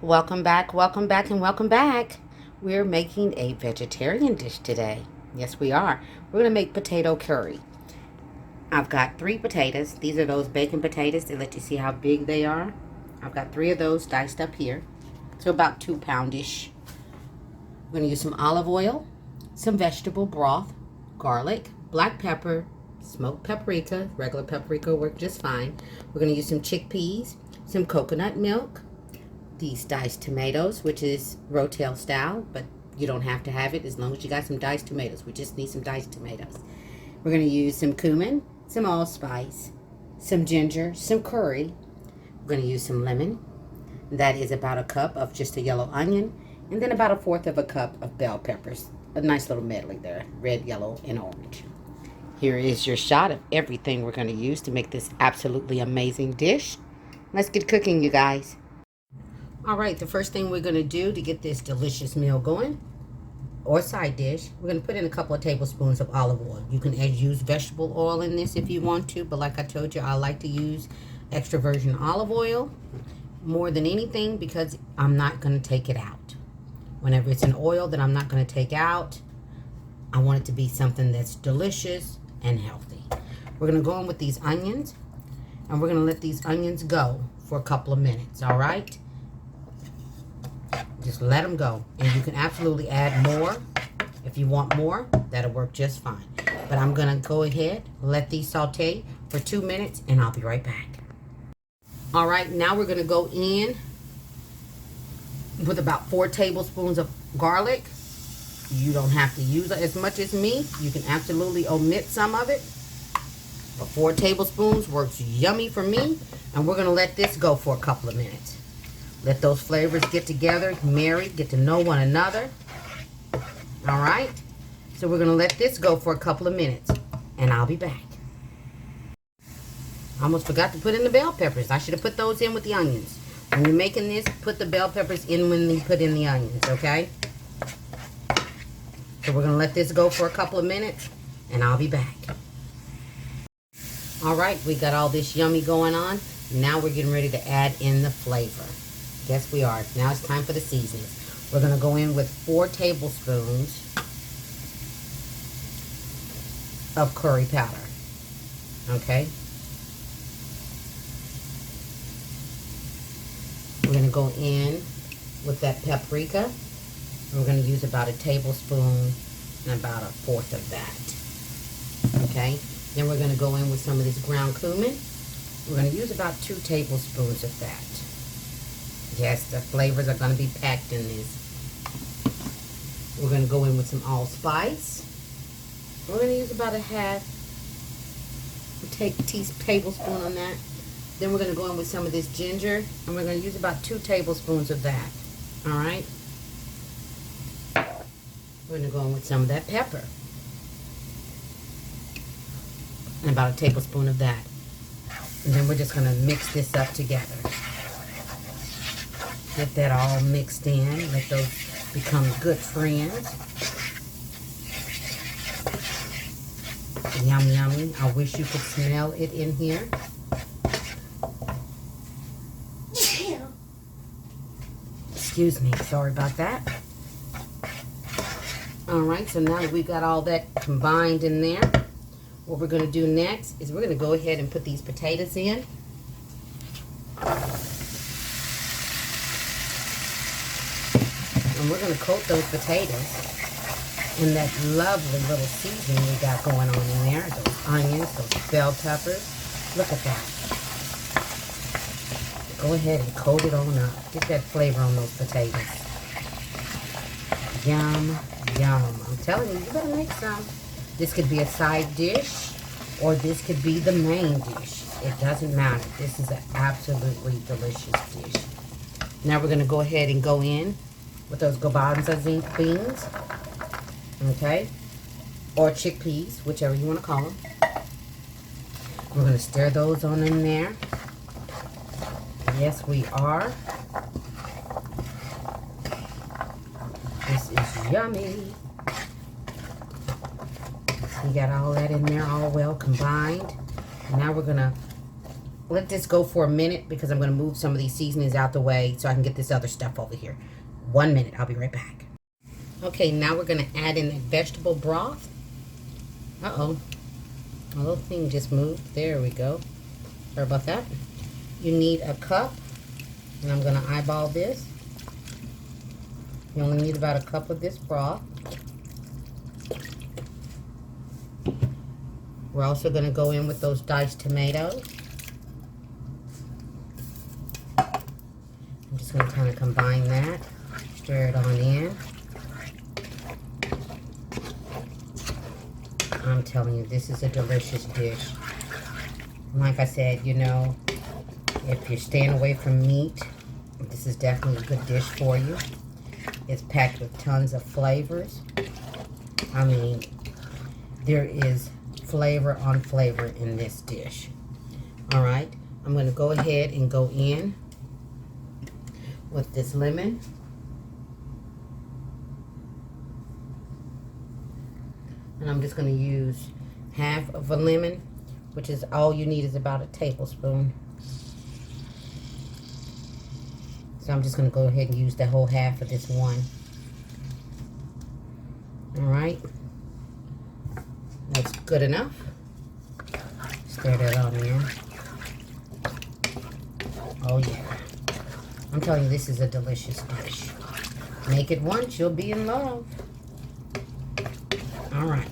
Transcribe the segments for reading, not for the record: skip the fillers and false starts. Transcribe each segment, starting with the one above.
welcome back, and welcome back. We're making a vegetarian dish today. Yes, we are. We're going to make potato curry. I've got 3 potatoes. These are those bacon potatoes to let you see how big they are. I've got 3 of those diced up here. So about 2 poundish. We're going to use some olive oil, some vegetable broth, garlic, black pepper, smoked paprika. Regular paprika will work just fine. We're going to use some chickpeas, some coconut milk, these diced tomatoes, which is Rotel style, but you don't have to have it as long as you got some diced tomatoes. We just need some diced tomatoes. We're going to use some cumin, some allspice, some ginger, some curry. We're going to use some lemon. That is about a cup of just a yellow onion, and then about 1/4 of a cup of bell peppers. A nice little medley there, red, yellow, and orange. Here is your shot of everything we're going to use to make this absolutely amazing dish. Let's get cooking, you guys. All right, the first thing we're going to do to get this delicious meal going, or side dish, we're going to put in a couple of tablespoons of olive oil. You can use vegetable oil in this if you want to, but like I told you, I like to use extra virgin olive oil more than anything because I'm not going to take it out. Whenever it's an oil that I'm not going to take out, I want it to be something that's delicious and healthy. We're going to go in with these onions, and we're going to let these onions go for a couple of minutes, all right? Just let them go. And you can absolutely add more. If you want more, that'll work just fine. But I'm going to go ahead, let these saute for 2 minutes, and I'll be right back. All right, now we're going to go in with about 4 tablespoons of garlic. You don't have to use as much as me. You can absolutely omit some of it. But 4 tablespoons works yummy for me. And we're going to let this go for a couple of minutes. Let those flavors get together, marry, get to know one another. All right? So we're going to let this go for a couple of minutes, and I'll be back. I almost forgot to put in the bell peppers. I should have put those in with the onions. When you're making this, put the bell peppers in when you put in the onions, okay? So we're going to let this go for a couple of minutes, and I'll be back. All right, we got all this yummy going on. Now we're getting ready to add in the flavor. Yes, we are. Now it's time for the seasonings. We're going to go in with 4 tablespoons of curry powder. Okay? We're going to go in with that paprika. We're going to use about 1 tablespoon and about 1/4 of that. Okay? Then we're going to go in with some of this ground cumin. We're going to use about 2 tablespoons of that. Yes, the flavors are going to be packed in this. We're going to go in with some allspice. We're going to use about 1/2 tablespoon on that. Then we're going to go in with some of this ginger, and we're going to use about 2 tablespoons of that. All right? We're going to go in with some of that pepper. And about 1 tablespoon of that. And then we're just going to mix this up together. Get that all mixed in. Let those become good friends. Yum, yummy. I wish you could smell it in here. Excuse me. Sorry about that. Alright, so now that we've got all that combined in there, what we're going to do next is we're going to go ahead and put these potatoes in. And we're going to coat those potatoes in that lovely little seasoning we got going on in there. Those onions, those bell peppers. Look at that. Go ahead and coat it on up. Get that flavor on those potatoes. Yum, yum. I'm telling you, you better make some. This could be a side dish, or this could be the main dish. It doesn't matter. This is an absolutely delicious dish. Now we're going to go ahead and go in with those garbanzo beans, okay, or chickpeas, whichever you want to call them. We're going to stir those on in there. Yes, we are. This is yummy. We got all that in there all well combined. Now we're going to let this go for a minute because I'm going to move some of these seasonings out the way so I can get this other stuff over here. 1 minute. I'll be right back. Okay, now we're going to add in the vegetable broth. Uh-oh. My little thing just moved. There we go. Sorry about that. You need a cup, and I'm going to eyeball this. You only need about a cup of this broth. We're also going to go in with those diced tomatoes. I'm just going to kind of combine that, stir it on in. I'm telling you, this is a delicious dish. Like I said, you know, if you're staying away from meat, this is definitely a good dish for you. It's packed with tons of flavors. I mean, there is flavor on flavor in this dish. All right, I'm going to go ahead and go in with this lemon. And I'm just going to use half of a lemon, which is all you need is about a tablespoon. So I'm just going to go ahead and use the whole half of this one. All right. That's good enough. Stir that on in. Oh yeah. I'm telling you, this is a delicious dish. Make it once, you'll be in love. All right.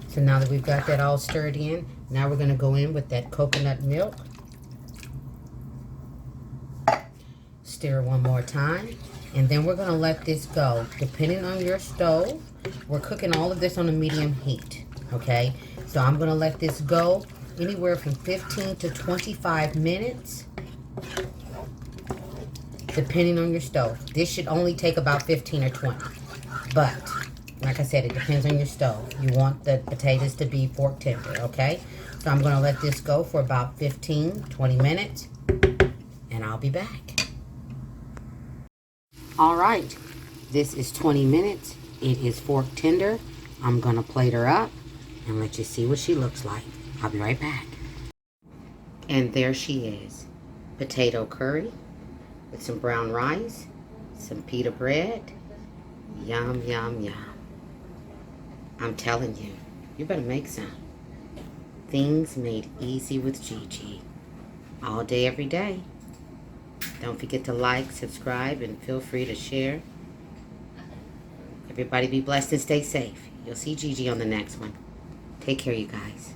So now that we've got that all stirred in, now we're going to go in with that coconut milk. Stir one more time. And then we're going to let this go. Depending on your stove, we're cooking all of this on a medium heat. Okay? So I'm going to let this go anywhere from 15 to 25 minutes. Depending on your stove. This should only take about 15 or 20. But like I said, it depends on your stove. You want the potatoes to be fork tender, okay? So I'm going to let this go for about 15, 20 minutes, and I'll be back. All right, this is 20 minutes. It is fork tender. I'm going to plate her up and let you see what she looks like. I'll be right back. And there she is. Potato curry with some brown rice, some pita bread. Yum, yum, yum. I'm telling you, you better make some. Things made easy with Gigi. All day, every day. Don't forget to like, subscribe, and feel free to share. Everybody be blessed and stay safe. You'll see Gigi on the next one. Take care, you guys.